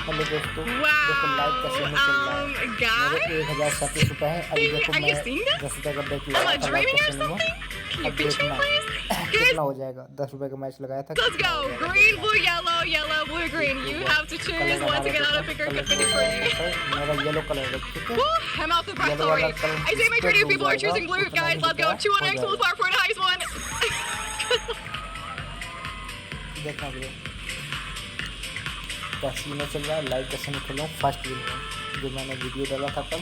Hello दोस्तों, देखो live Wow. कैसे में चल रहा है। मेरे Guys, 1037 रुपए है। अभी देखो are मैं you seeing this? 10 रुपए का बेट Am लगाया I था लाइव dreaming or कैसे में। something? Can you अब picture देखना please? Guys, कितना हो जाएगा। 10 रुपए का मैच लगाया था। let's कितना go. हो जाएगा Green, देखना। blue, yellow, yellow, blue, green. You have to choose one to get out of picker colour 50 for me. मेरा येलो कलर है, ठीक है। Woo, I'm out of breath yellow वाला already. Colour I see my creative people are choosing blue. उतना Guys, he let's go. रुपया 2-1x, हो full power for the highest one. देखना bro, casino चल रहा है। लाइव कैसीनो खेल रहा हूँ फर्स्ट विन में, जो मैंने वीडियो डाला था कल।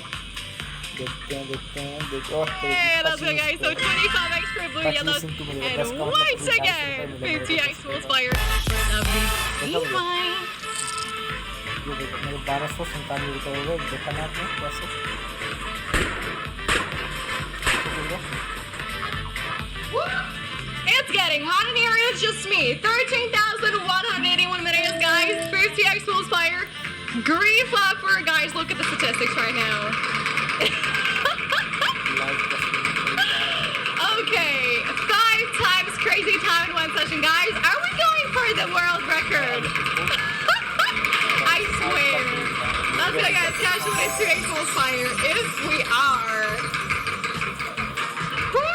देखते हैं देखो। Hey, let's go guys. So 25x for blue, yellow, and once again, 50x full fire. Lovely. Rewind. ये देखो मेरे 1297 रुपये हो गए। देखा ना आपने कैसे। It's getting hot in here. It's just me. 13,181 minutes, guys. 50x full fire. Green flapper, guys. Look at the statistics right now. Okay, 5 times crazy time in one session, guys. Are we going for the world record? I swear. Let's go, guys. Cash away 2x full fire. If we are. Woo.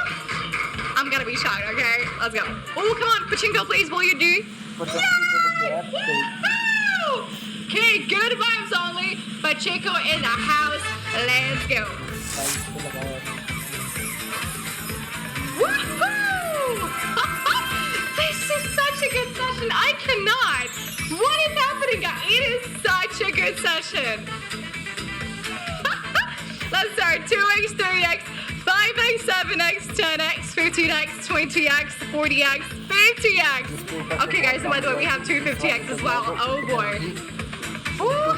I'm gonna be shocked, okay? Let's go. Oh, come on. Pachinko, please. Will you do? Yay! Woo-hoo! Okay, good vibes only. Pachinko in the house. Let's go. Woohoo! This is such a good session. I cannot. What is happening, guys? It is such a good session. Let's start 2x, 3x, 5x, 7x, 10x, 15x, 20x, 40x, 50x. Okay, guys, and by the way, we have 250x as well. Oh boy. Ooh.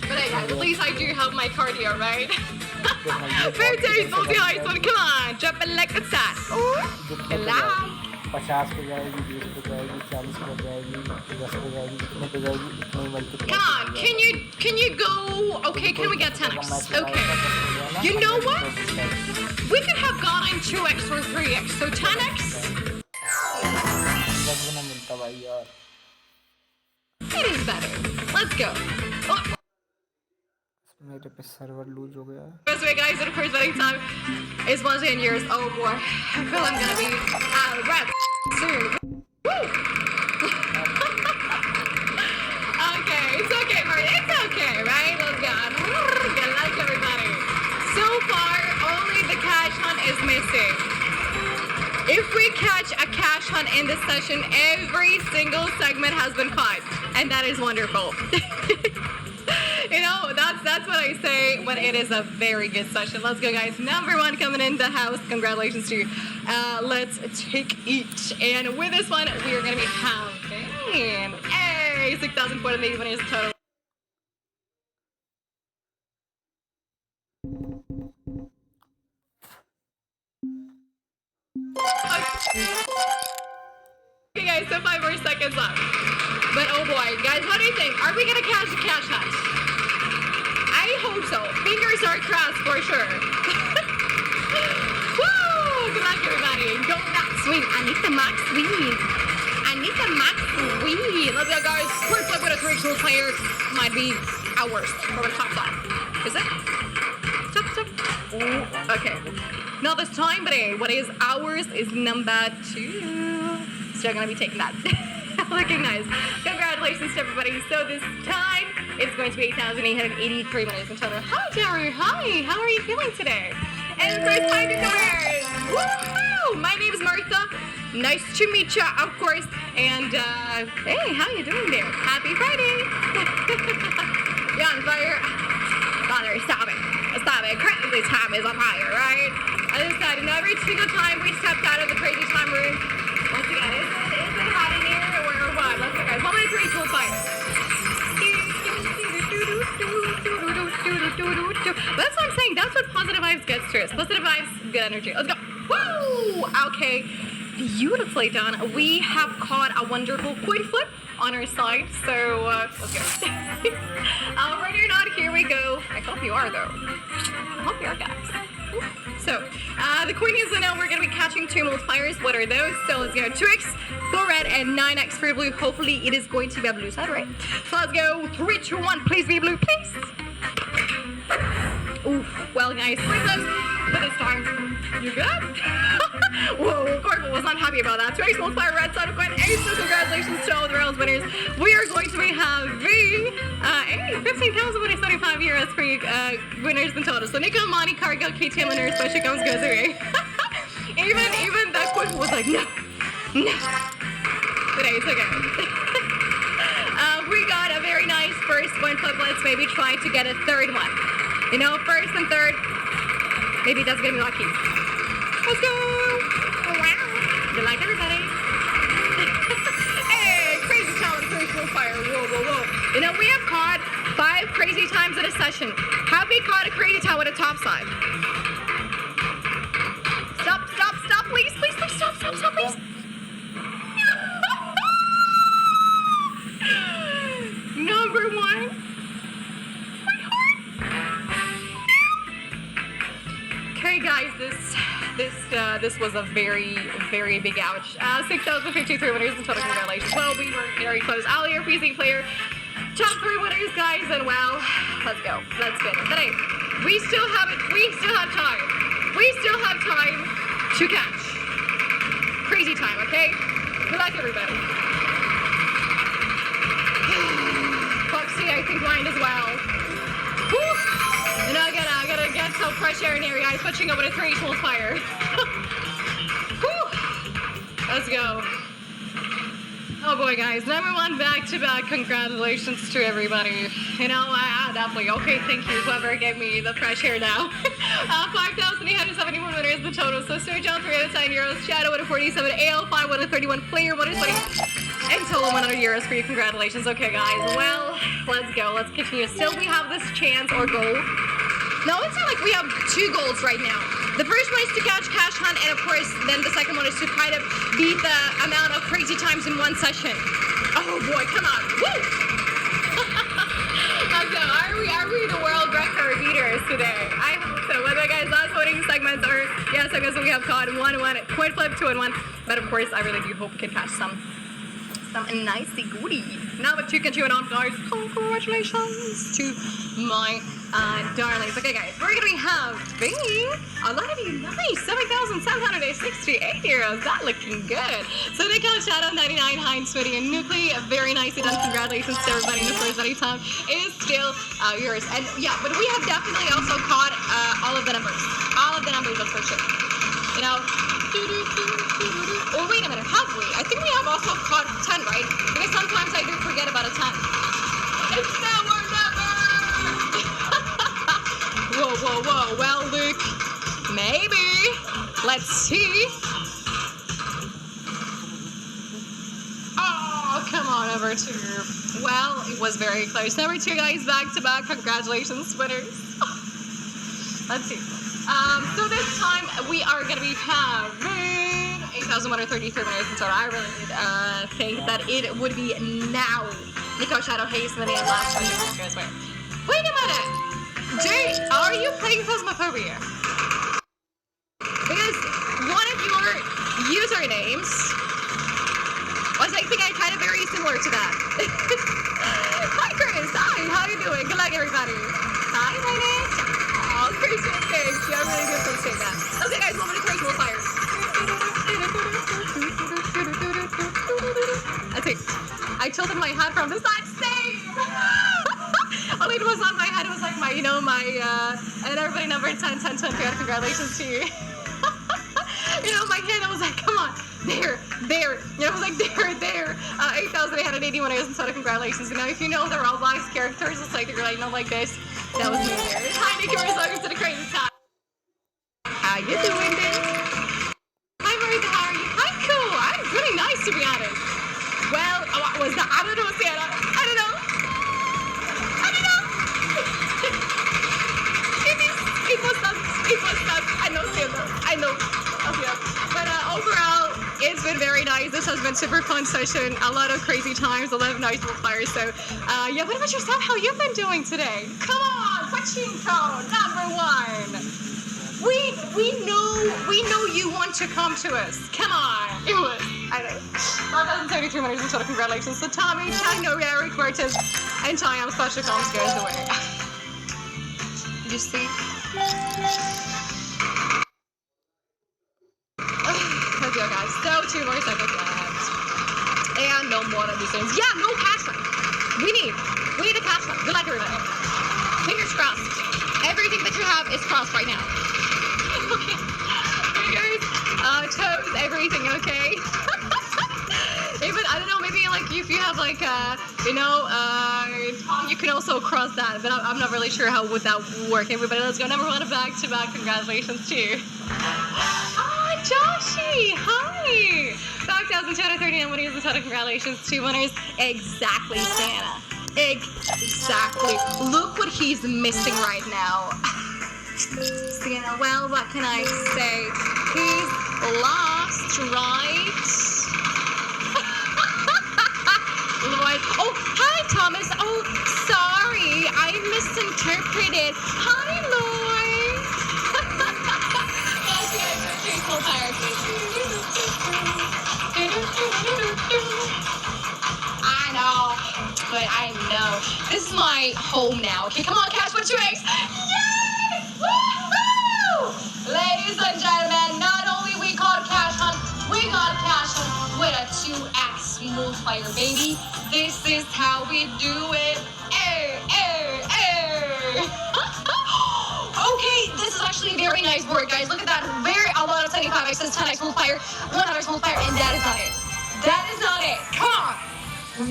But hey, guys, at least I do have my cardio, right? 50 multi-highest one. Come on, jump it like a sat. Ooh. Hello. 50 पे जाएगी, 20 पे जाएगी, 40 पे जाएगी, 10 पे जाएगी, इतने पे जाएगी, इतने ही multiply. Come on, can you go? Okay, can we get 10x? Okay. You know what? We could have gotten 2x or 3x, so 10x. मिलता भाई यार। It is better. Let's go. Oh. मेरे पे सर्वर लूज हो गया है। First way, guys, and of course, betting time is 1 in yours. Oh boy, I feel I'm gonna be out of breath soon. Woo! Okay, it's okay, Marty. It's okay, right? Let's go. Good luck, everybody. So far, only the cash hunt is missing. If we catch a cash hunt in this session, every single segment has been caught, and that is wonderful. You know, that's what I say when it is a very good session. Let's go, guys. Number 1 coming in the house. Congratulations to you. Let's take each. And with this one, we are going to be having a 6,481 is the total. Okay, guys, so 5 more seconds left. But oh boy, guys, what do you think? Are we going to catch the cash hunt? I hope so. Fingers are crossed for sure. Woo! Good luck, everybody. Go max swing. I need the max swing. I need the max swing. Let's go, guys. Quick flip with a 3-tool player. Might be ours for the top side. Is it? Stop. Ooh, okay. Not this time, but hey, what is ours is number 2. Still gonna be taking that. Looking nice. Congratulations to everybody. So this time it's going to be 8,883 minutes until the hi, Jerry. Hi, how are you feeling today? And first time to viewers. Woohoo! My name is Martha. Nice to meet you, of course. And hey, how you doing there? Happy Friday. You're on fire. Father, stop it. Stop it. Crazy time is on fire, right? I decided every single time we stepped out of the crazy time room. Once again, is it hot in here or what? Let's go, guys. 1 minute 3 full fire. That's what I'm saying. That's what positive vibes gets to us. Positive vibes, good energy. Let's go. Woo! Okay. Beautifully done. We have caught a wonderful coin flip on our side. So, let's go. Ready or not, here we go. I hope you are, though. I hope you are, guys. So, the coin is now we're going to be catching 2 multipliers. What are those? So let's go 2x for red and 9x for blue. Hopefully it is going to be a blue side, right? So let's go 3, 2, 1. Please be blue, please. Ooh, well, guys, pretty close, but this time, you good? Whoa, Corporal was not happy about that. 2x multiplier, red side of coin, ace, so congratulations to all the rounds winners. We are going to be having, 15,175 euros for you winners in total. So Nico, Monty, Cargill, KTM winners, special comes goes away. even that Corporal was like, no. Today, it's okay. We got a very nice first one flip. Let's maybe try to get a third one. You know, first and third. Maybe that's gonna be lucky. Let's go! Wow! Good luck, everybody. Hey, crazy challenge, crazy fire. Whoa, whoa, whoa. You know, we have caught 5 crazy times in a session. Have we caught a crazy time with a top side? Stop, please, stop, please. Number 1. Okay, guys, this was a very big ouch. 6,053 winners in total. Congratulations. Well, we were very close. Ali, your PC player, top 3 winners, guys, and well, let's go. Let's spin it. But hey, we still have time. We still have time to catch. Crazy time, okay? Good luck, everybody. Foxy, I think blind as well. Woo! And I gotta get some fresh air in here, guys. Switching over to 3 multiplier. Woo! Let's go. Oh boy, guys. Number 1 back-to-back. Congratulations to everybody. You know, I definitely. Okay, thank you. Whoever gave me the fresh air now. 5,871 winners the total. So Sir John 3 out of 10 euros. Shadow 1 of 47. AL 5 1 of 31. Player 1 of 20. And total 100 euros for you. Congratulations. Okay, guys. Well, let's go. Let's continue. Still, we have this chance or goal. No, it's not like we have 2 goals right now. The first one is to catch Cash Hunt, and of course, then the second one is to kind of beat the amount of crazy times in one session. Oh boy, come on. Woo! So are we the world record beaters today? I hope so. Whether guys, last voting segments or segments that we have caught 1-1, coin flip 2-1. But of course, I really do hope we can catch some nicey goodies. Now that you can chew it on, guys, congratulations to my darlings. Okay, guys, we're gonna be having a lot of you nice 7,768 euros. That looking good. So Nico, Shadow 99, Heinz, Smitty, and Nuclei, very nicely done. Congratulations to everybody in the first any time is still yours. And yeah, but we have definitely also caught all of the numbers. All of the numbers, that's for sure. You know. Oh, wait a minute, have we? I think we have also caught 10, right? Because sometimes I do forget about a 10. It's now or never! Whoa. Well, Luke, maybe. Let's see. Oh, come on over to... Well, it was very close. Number 2, guys, back-to-back. Congratulations, winners. Let's see. So this time we are going to be having 8,133 minutes in total. I really did think that it would be now. Nico, Shadow, Haze, and then the last one. Wait a minute! Jay, are you playing Phasmophobia? Because one of your usernames was, I think, kind of very similar to that. Hi, Chris. Hi, how you doing? Good luck, everybody. Hi, ladies. Oh, crazy mistakes. Yeah, I'm really good for saying that. Okay, guys, we'll be crazy. We'll fire. That's it. I tilted my hat from the side. Same. Only it was not my head. It was like my, you know, my, and everybody number 10. Congratulations to you. You know, my head, I was like, come on. There. You know, I was like, there. 8,881 years, and so congratulations. You know, if you know the Roblox characters, it's like, you're like, no, like this. That was me there. Hi, Nikki, we're welcome to the crazy time. How you doing, bitch? Hi, Marita, how are you? I'm cool. I'm really nice, to be honest. Well, what was that? I don't know, Santa. I don't know. It was us. I know, Santa. I know. Okay. But overall, it's been very nice. This has been super fun session. A lot of crazy times. 11 nice multipliers. So, yeah, what about yourself? How you been doing today? Come on, Pachinko, number 1. We know you want to come to us. Come on. It was, I know. 1,033 winners in total. Congratulations to Tommy, Chino, Eric Cortez, and Tiam Special Comes goes away. You see? Let's go, guys. So, 2 more seconds left. And no more of these things. Yeah, no cash line. We need a cash line. Good luck, everybody. Fingers crossed. Everything that you have is crossed right now. Okay. Guys, toes, everything, okay? Even, I don't know, maybe like if you have like, tongue, you can also cross that, but I'm not really sure how would that work. Everybody, let's go. Number 1 back-to-back. Congratulations to you. Oh, Joshi, hi. 5,239 winners in total. Congratulations, 2 winners. Exactly, Santa. Exactly. Look what he's missing right now. Santa, well, what can I say? He's lost, right? Lloyd. Oh, hi, Thomas. Oh, sorry. I misinterpreted. Hi, Lloyd. I know. But I know. This is my home now. Okay, come on, Cash, what's your eggs? Yay! Woo-hoo! Ladies and gentlemen, not only we caught Cash Hunt, we got Cash Hunt with a 2x multiplier, baby. This is how we do it. Okay, this is actually a very nice board, guys. Look at that. A lot of 75x's, 10x multiplier, 100x multiplier, and that is not it. That is not it. Come on.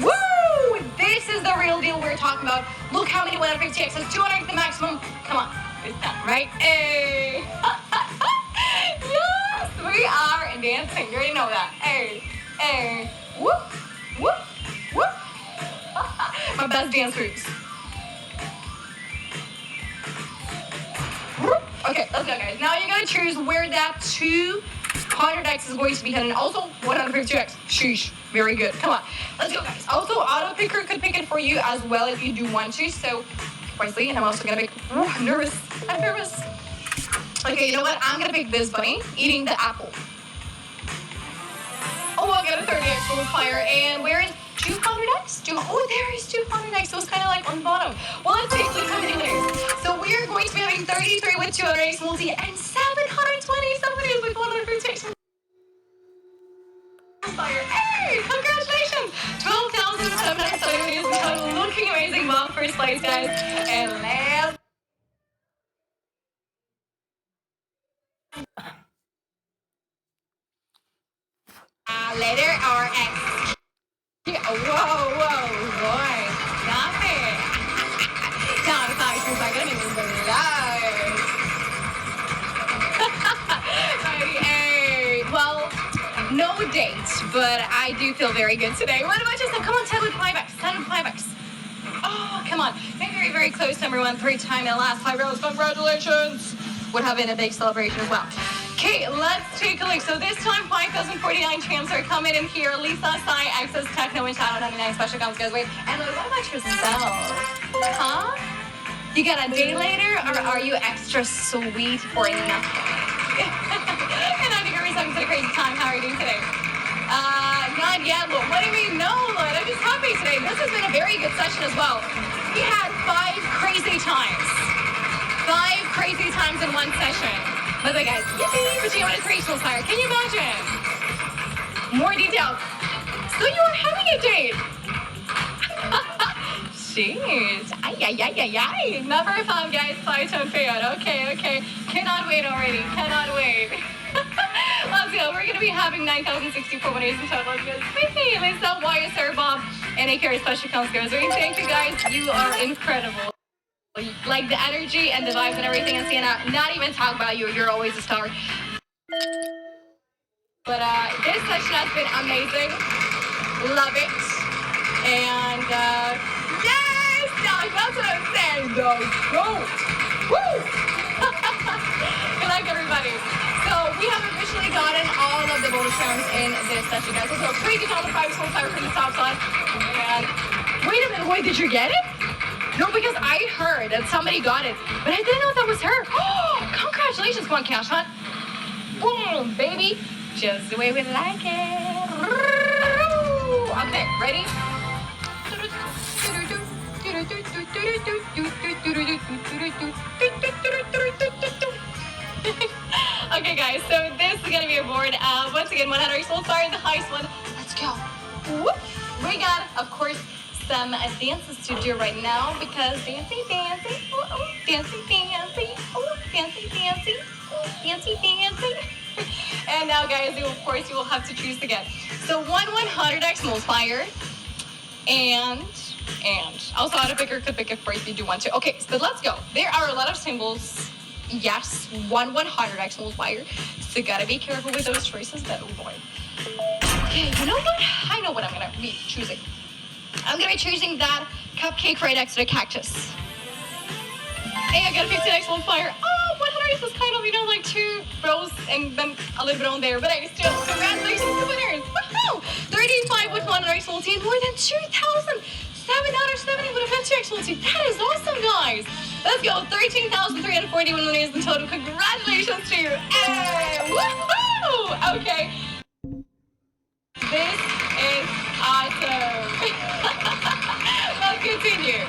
Woo! This is the real deal we're talking about. Look how many 150x's, 200 the maximum. Come on. It's done, right? Hey. Yes, we are dancing. You already know that. Hey. Hey. Whoop. Whoop. Whoop. My best dance moves. Okay, let's go, guys. Now you gotta choose where that 200x is going to be hidden. Also, 152x. Sheesh. Very good. Come on. Let's go, guys. Also, auto picker could pick it for you as well if you do want to. So, wisely. And I'm also gonna pick. Oh, I'm nervous. I'm nervous. Okay, you know what? I'm gonna pick this bunny eating the apple. Oh, I got a 30x multiplier. And where is 200x? Oh, there is 200x. So it's kind of like on the bottom. Well, let's see. Look how many winners. So we are going to be having 33 with 200x multi and 727 with 150x multiplier. Hey, congratulations! 12,770 is looking amazing. Well, first place, guys. And let's. Later, our ex. Whoa, boy. Stop it. No, it's not. It's like, I don't even believe. Hey, well, no date, but I do feel very good today. What about yourself? Come on, 10 with 5x. 10 with 5x. Oh, come on. Very, very close. Number 1, 3 times in the last 5 rounds. Congratulations. Would have been a big celebration as well. Okay, let's take a look. So this time, 5,049 champs are coming in here. Lisa, Sai, Access, Techno, and Shadow 99 special comes goes. Wait, and what about yourself? Huh? You got a day later, or are you extra sweet for nothing? And I think every second's a crazy time. How are you doing today? Not yet, Lloyd. What do you mean? No, Lloyd. I'm just happy today. This has been a very good session as well. We had 5 crazy times. 5 crazy times in one session. But the guys, yippee, but you want a creational fire. Can you imagine? More details. So you are having a date. Jeez. Ay. Never found, guys. 5-tone fan. Okay. Cannot wait already. Cannot wait. Let's go. We're going to be having 9,064 winners in total. Let's go. Lisa, YSR, Bob, and AKR special counts goes. Thank you, guys. You are incredible. Like the energy and the vibes and everything, and Sienna, not even talk about you. You're always a star. But this session has been amazing. Love it. And yes, that's what I'm saying. Go. Woo! Good luck, everybody. So we have officially gotten all of the bonus rounds in this session, guys. So crazy all the 5 soul fire from the top side. And wait a minute, did you get it? No, because I heard that somebody got it, but I didn't know that was her. Oh, congratulations, come on, Cash Hunt. Boom, baby. Just the way we like it. Okay, ready? Okay, guys, so this is gonna be a board. Once again, 100 souls fire, the highest one. Let's go. Whoop. We got, of course, some dances to do right now because dancing, dancing, dancing, dancing, dancing, dancing, dancing, dancing. And now, guys, of course, you will have to choose again. So 100x multiplier, and also Autopicker could pick it for if you do want to. Okay, so let's go. There are a lot of symbols. Yes, 100x multiplier. So gotta be careful with those choices, but oh boy. Okay, you know what? I know what I'm gonna be choosing. I'm gonna be choosing that cupcake right next to the cactus. Hey, I got a 15x multiplier. Oh, 100 is kind of, like 2 rows and then a little bit on there, but I still, congratulations to winners. Woohoo! 35 with 100x multi and more than 2,770 with a 50x multi. That is awesome, guys. Let's go. 13,341 winners in total. Congratulations to you. Hey, woohoo! Okay. This is awesome. Let's continue.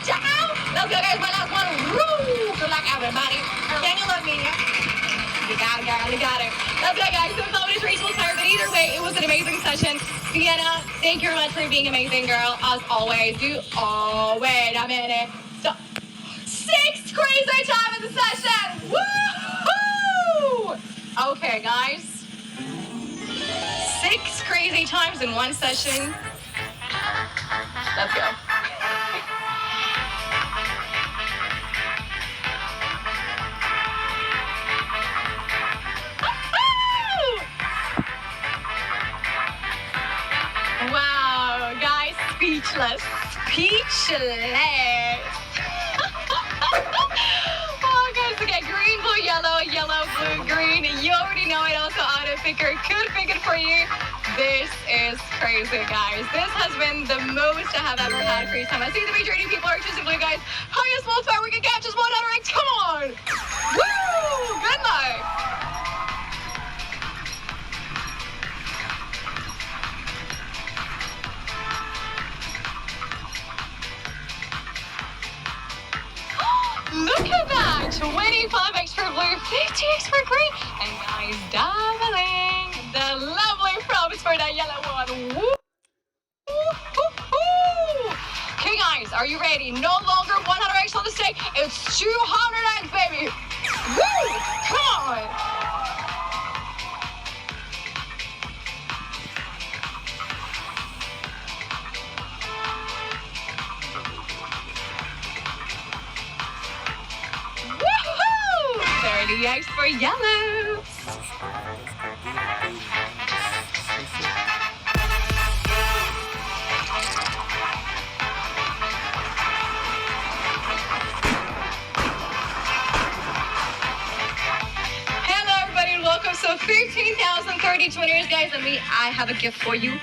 Ciao. Let's go, guys. My last one. Woo! Good luck, everybody. Can you love me? You got it, girl. You got it. Let's go, guys. So it's is Rachel's tired, but either way, it was an amazing session. Sienna, thank you very much for being amazing, girl. As always. Oh, wait a minute. Stop. 6 crazy time in the session. Woo! Okay, guys. 6 crazy times in one session. Let's go. Wow, guys, speechless. Speechless. Oh, guys, okay, green, blue, yellow, yellow, blue, green. You already know it. Also, auto picker could pick it for you. This is crazy, guys. This has been the most I have ever had free time. I see the majority of people are choosing blue, guys. Highest multiplier we can catch is 100x. Come on. Woo! Good night. Look at that! 25x for blue, 50x for green, and nice doubling. The lovely props for that yellow one. Woo! Okay, guys, are you ready? No longer 100x on the stake. It's 200x, baby. Woo! Come on! Woohoo! 30x for yellow. So 15,030 winners, guys, and I have a gift for you.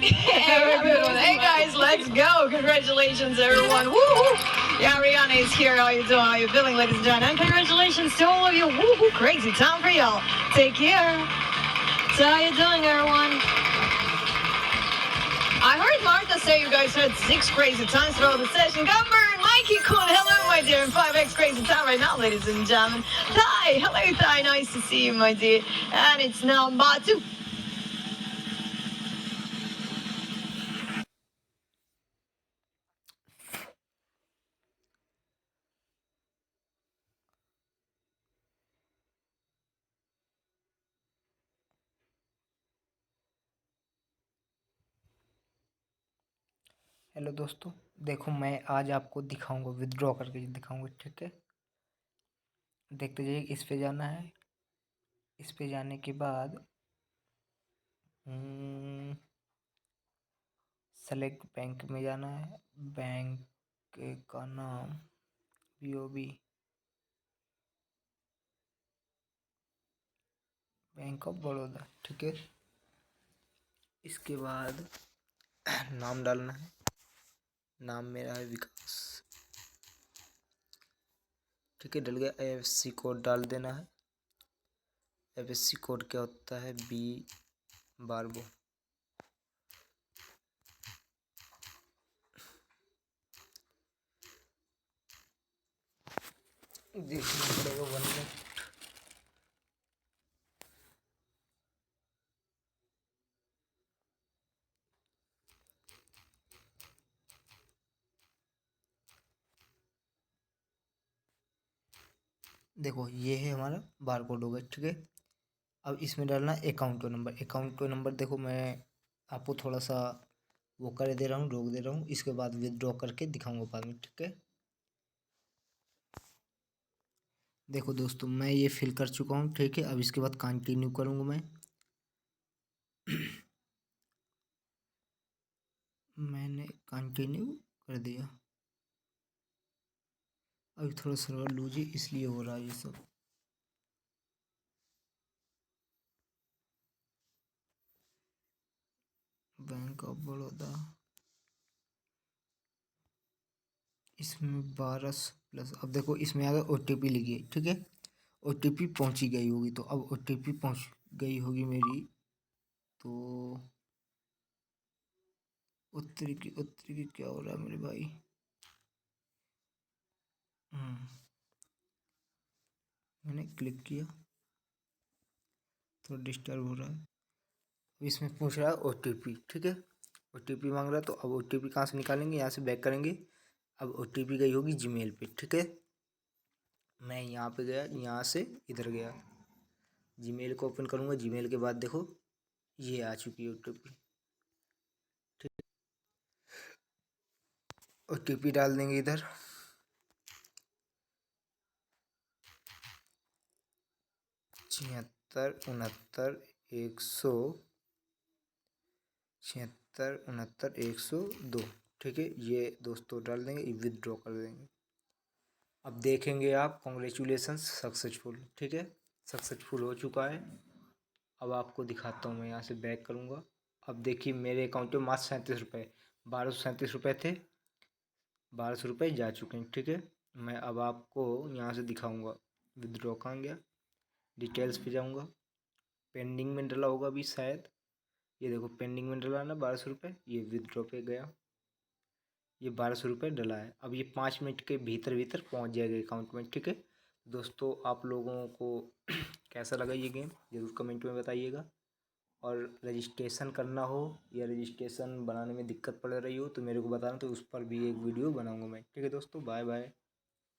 Hey guys, let's go. Congratulations, everyone. Woo-hoo. Yeah, Rihanna is here. How you doing? How you feeling, ladies and gentlemen? And congratulations to all of you. Woo-hoo. Crazy time for y'all. Take care. So how you doing, everyone? I heard Martha say you guys had 6 crazy times throughout the session. Gumber and Mikey Kun, hello, my dear. And 5x crazy time right now, ladies and gentlemen. Thai, hello, Thai. Nice to see you, my dear. And it's now Batu. Hello दोस्तों, देखो मैं आज आपको दिखाऊंगा, withdraw करके दिखाऊंगा, ठीक है। देखते जाइए, इस पे जाना है। इस पे जाने के बाद सेलेक्ट बैंक में जाना है। बैंक का नाम BOB, बैंक ऑफ बड़ौदा, ठीक है। इसके बाद नाम डालना है। नाम मेरा है विकास। ठीक है, डल गया। IFSC कोड डाल देना है। IFSC कोड क्या होता है? B12। देखना पड़ेगा 1 मिनट। देखो ये है हमारा बारकोड हो गया। ठीक है, अब इसमें डालना अकाउंट नंबर। अकाउंट नंबर देखो मैं आपको थोड़ा सा वो कर दे रहा हूँ, रोक दे रहा हूँ, इसके बाद विदड्रॉ करके दिखाऊंगा बाद में। ठीक है, देखो दोस्तों मैं ये फिल कर चुका हूँ। ठीक है, अब इसके बाद कंटिन्यू करूँगा मैं। मैंने कंटिन्यू कर दिया। अभी थोड़ा सर्वर लूज है इसलिए हो रहा है ये सब। बैंक ऑफ बड़ौदा, इसमें 12+ अब देखो इसमें अगर OTP लिखी है। ठीक है, OTP पहुंची गई होगी, तो अब OTP पहुंच गई होगी मेरी, तो उत्तरी की क्या हो रहा है मेरे भाई? मैंने क्लिक किया, थोड़ा डिस्टर्ब हो रहा है। अब इसमें पूछ रहा है OTP। ठीक है, OTP मांग रहा है, तो अब OTP कहाँ से निकालेंगे? यहाँ से बैक करेंगे। अब OTP गई होगी जीमेल पे। ठीक है, मैं यहाँ पे गया, यहाँ से इधर गया, जीमेल को ओपन करूँगा। जीमेल के बाद देखो ये आ चुकी है OTP। ठीक, OTP डाल देंगे इधर। 76 69 100 76 69 102। ठीक है, ये दोस्तों डाल देंगे, विदड्रॉ कर देंगे। अब देखेंगे आप, कॉन्ग्रेचुलेसन्स सक्सेसफुल। ठीक है, सक्सेसफुल हो चुका है। अब आपको दिखाता हूँ, मैं यहाँ से बैक करूँगा। अब देखिए मेरे अकाउंट में मात्र 37 रुपये, 1237 रुपये थे, 1200 रुपये जा चुके हैं। ठीक है, मैं अब आपको यहाँ से दिखाऊँगा विदड्रॉ कहाँ गया। डिटेल्स पे जाऊँगा, पेंडिंग में डला होगा अभी शायद। ये देखो पेंडिंग में डला ना 1200 रुपये, ये विदड्रॉ पे गया, ये 1200 रुपये डला है। अब ये 5 मिनट के भीतर भीतर पहुंच जाएगा अकाउंट में। ठीक है दोस्तों, आप लोगों को कैसा लगा ये गेम ज़रूर कमेंट में बताइएगा। और रजिस्ट्रेशन करना हो या रजिस्ट्रेशन बनाने में दिक्कत पड़ रही हो तो मेरे को बताना, तो उस पर भी एक वीडियो बनाऊंगा मैं। ठीक है दोस्तों, बाय बाय।